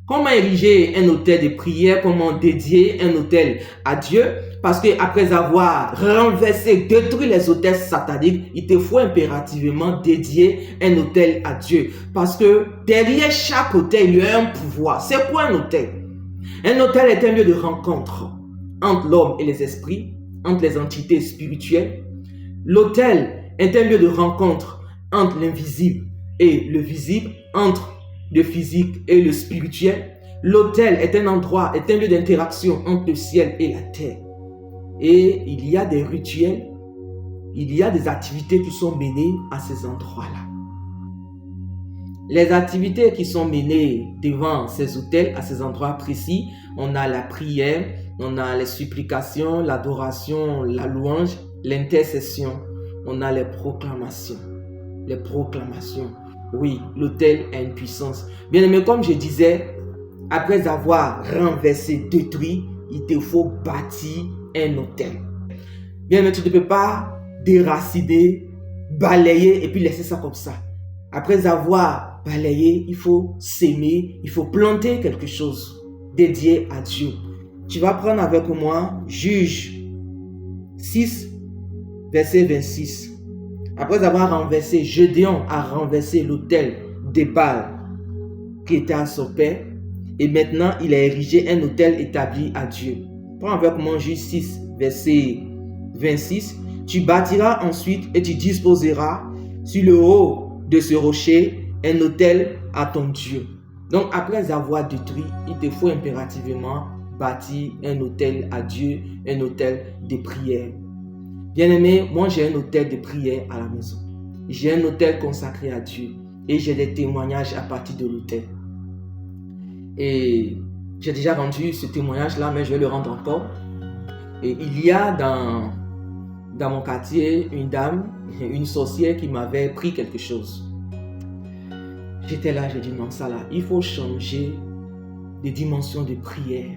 Comment ériger un autel de prière? Comment dédier un autel à Dieu? Parce que après avoir renversé, détruit les autels sataniques, il te faut impérativement dédier un autel à Dieu. Parce que derrière chaque autel, il y a un pouvoir. C'est quoi un autel? Un autel est un lieu de rencontre entre l'homme et les esprits, entre les entités spirituelles. L'autel est un lieu de rencontre entre l'invisible et le visible, entre le physique et le spirituel. L'autel est un endroit, est un lieu d'interaction entre le ciel et la terre. Et il y a des rituels, il y a des activités qui sont menées à ces endroits-là. Les activités qui sont menées devant ces autels, à ces endroits précis, on a la prière, on a les supplications, l'adoration, la louange, l'intercession, on a les proclamations. Les proclamations. Oui, l'autel a une puissance. Bien aimé, comme je disais, après avoir renversé, détruit, il te faut bâtir un autel. Bien aimé, tu ne peux pas déraciner, balayer et puis laisser ça comme ça. Après avoir balayé, il faut s'aimer, il faut planter quelque chose dédié à Dieu. Tu vas prendre avec moi Juge 6, verset 26. Après avoir renversé, Gédéon a renversé l'autel de Baal qui était à son père. Et maintenant, il a érigé un autel établi à Dieu. Prends avec moi Juge 6, verset 26. Tu bâtiras ensuite et tu disposeras sur le haut de ce rocher un autel à ton Dieu. Donc, après avoir détruit, il te faut impérativement bâtir un autel à Dieu, un autel de prière. Bien-aimé, moi j'ai un autel de prière à la maison. J'ai un autel consacré à Dieu et j'ai des témoignages à partir de l'autel. Et j'ai déjà rendu ce témoignage-là, mais je vais le rendre encore. Et il y a dans mon quartier une dame, une sorcière qui m'avait pris quelque chose. J'étais là, j'ai dit non, ça là, il faut changer de dimension de prière.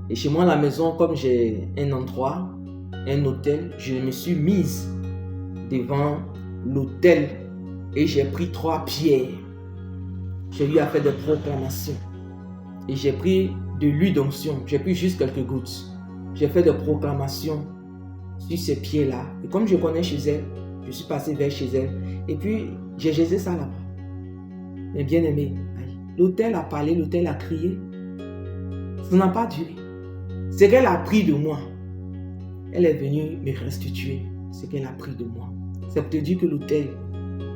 Et chez moi à la maison, comme j'ai un endroit, un autel, je me suis mise devant l'autel et j'ai pris 3 pierres. Je lui ai fait des proclamations. Et j'ai pris de l'huile d'onction. J'ai pris juste quelques gouttes. J'ai fait des proclamations sur ces pierres-là. Et comme je connais chez elle, je suis passé vers chez elle. Et puis, j'ai jeté ça là-bas. Mais bien aimé, l'autel a parlé, l'autel a crié. Ça n'a pas duré. Ce qu'elle a pris de moi, elle est venue me restituer ce qu'elle a pris de moi. C'est pour te dire que l'autel,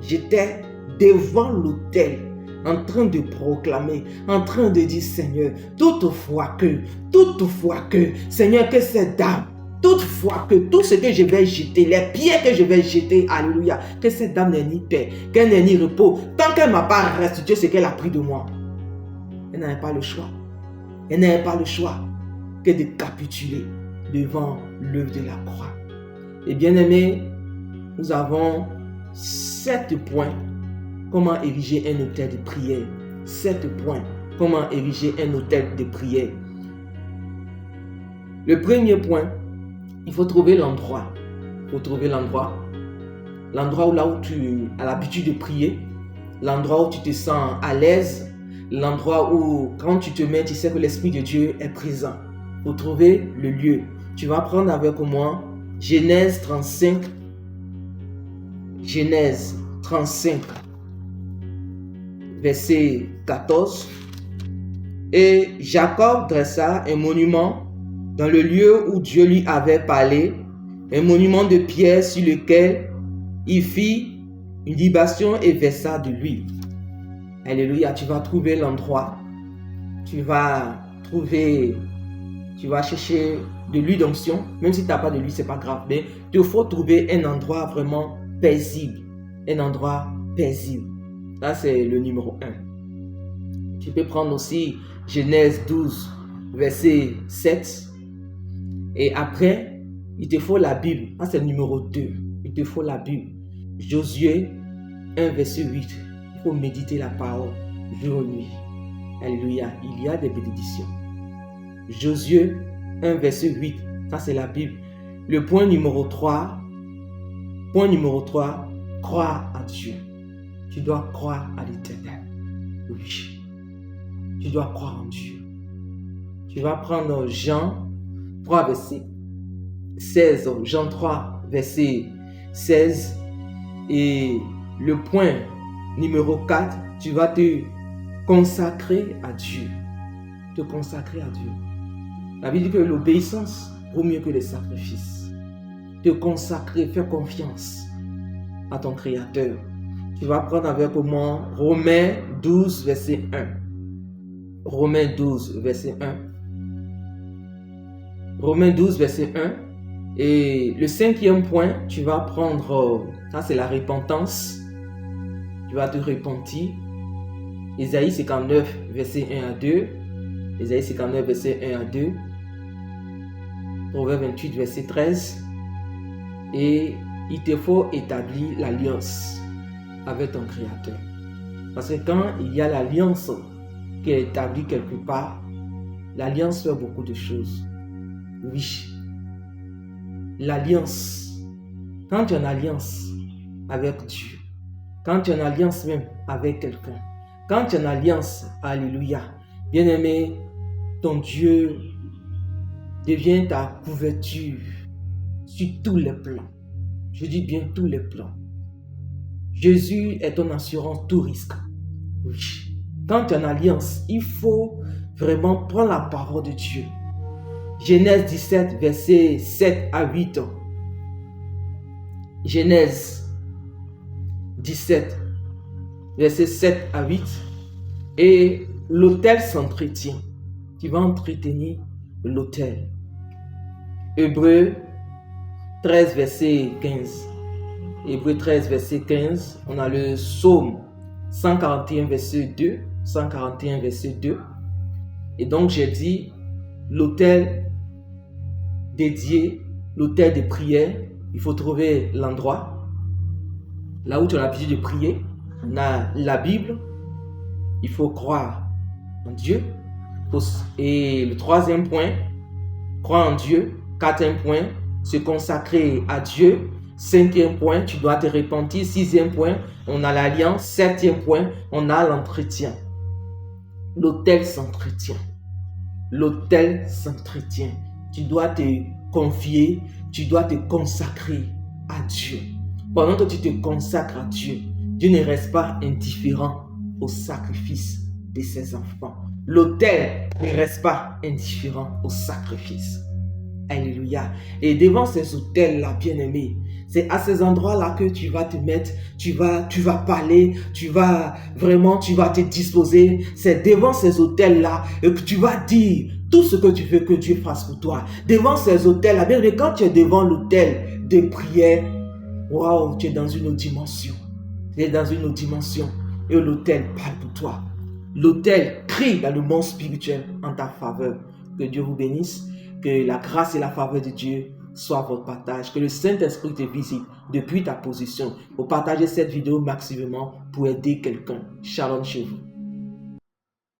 j'étais devant l'autel, en train de proclamer, en train de dire Seigneur, toutefois que, Seigneur, que cette dame, toutefois que tout ce que je vais jeter, les pierres que je vais jeter, alléluia, que cette dame n'ait ni paix, qu'elle n'ait ni repos, tant qu'elle ne m'a pas restitué ce qu'elle a pris de moi. Elle n'avait pas le choix. Elle n'avait pas le choix que de capituler devant l'œuvre de la croix. Et bien aimé, nous avons 7 points. Comment ériger un autel de prière? 7 points. Comment ériger un autel de prière? Le premier point, il faut trouver l'endroit. Il faut trouver l'endroit. L'endroit où tu as l'habitude de prier. L'endroit où tu te sens à l'aise. L'endroit où, quand tu te mets, tu sais que l'Esprit de Dieu est présent. Il faut trouver le lieu. Tu vas prendre avec moi Genèse 35. Genèse 35. Verset 14. Et Jacob dressa un monument dans le lieu où Dieu lui avait parlé, un monument de pierre sur lequel il fit une libation et versa de l'huile. Alléluia, tu vas trouver l'endroit, tu vas chercher de l'huile d'onction, même si tu n'as pas de l'huile, c'est pas grave, mais il faut trouver un endroit vraiment paisible, un endroit paisible. Là, c'est le numéro 1. Tu peux prendre aussi Genèse 12, verset 7. Et après, il te faut la Bible. Là, c'est le numéro 2. Il te faut la Bible. Josué 1, verset 8. Il faut méditer la parole jour et nuit. Alléluia. Il y a des bénédictions. Josué 1, verset 8. Ça, c'est la Bible. Le point numéro 3. Croire à Dieu. Tu dois croire à l'Éternel. Oui. tu dois croire en Dieu. Tu vas prendre Jean 3, verset 16, Jean 3, verset 16, et le point numéro 4, tu vas te consacrer à Dieu. Te consacrer à Dieu. La Bible dit que l'obéissance vaut mieux que les sacrifices. Te consacrer, faire confiance à ton Créateur. Tu vas prendre avec moi Romains 12, verset 1. Romains 12, verset 1. Romains 12, verset 1. Et le 5e point, tu vas prendre, ça c'est la repentance. Tu vas te repentir. Ésaïe 59, verset 1 à 2. Ésaïe 59, verset 1 à 2. Proverbe 28, verset 13. Et il te faut établir l'alliance avec ton Créateur. Parce que quand il y a l'alliance qui est établie quelque part, l'alliance fait beaucoup de choses. Oui. L'alliance. Quand tu es en alliance avec Dieu, quand tu es en alliance même avec quelqu'un, quand tu es en alliance, alléluia, bien-aimé, ton Dieu devient ta couverture sur tous les plans. Je dis bien tous les plans. Jésus est ton assurance tout risque. Oui. Quand tu es en alliance, il faut vraiment prendre la parole de Dieu. Genèse 17, versets 7 à 8. Genèse 17, versets 7 à 8. Et l'autel s'entretient. Tu vas entretenir l'autel. Hébreux 13, verset 15. Hébreux 13, verset 15. On a le psaume 141, verset 2. 141, verset 2. Et donc, j'ai dit l'autel dédié, l'autel de prière. Il faut trouver l'endroit là où tu as l'habitude de prier. On a la Bible. Il faut croire en Dieu. Et le 3e point, croire en Dieu. 4e point, se consacrer à Dieu. 5e point, tu dois te repentir. 6e point, on a l'alliance. 7e point, on a l'entretien. L'autel s'entretient. L'autel s'entretient. Tu dois te confier, tu dois te consacrer à Dieu. Pendant que tu te consacres à Dieu, Dieu ne reste pas indifférent au sacrifice de ses enfants. L'autel ne reste pas indifférent au sacrifice. Alléluia. Et devant ces autels-là, bien-aimés, c'est à ces endroits-là que tu vas te mettre, tu vas parler, tu vas te disposer. C'est devant ces autels-là que tu vas dire tout ce que tu veux que Dieu fasse pour toi. Devant ces autels-là, bien aimé, quand tu es devant l'autel de prière, waouh, tu es dans une autre dimension. Tu es dans une autre dimension. Et l'autel parle pour toi. L'autel crie dans le monde spirituel en ta faveur. Que Dieu vous bénisse. Que la grâce et la faveur de Dieu soient votre partage. Que le Saint-Esprit te visite depuis ta position pour partager cette vidéo maximalement pour aider quelqu'un. Shalom chez vous.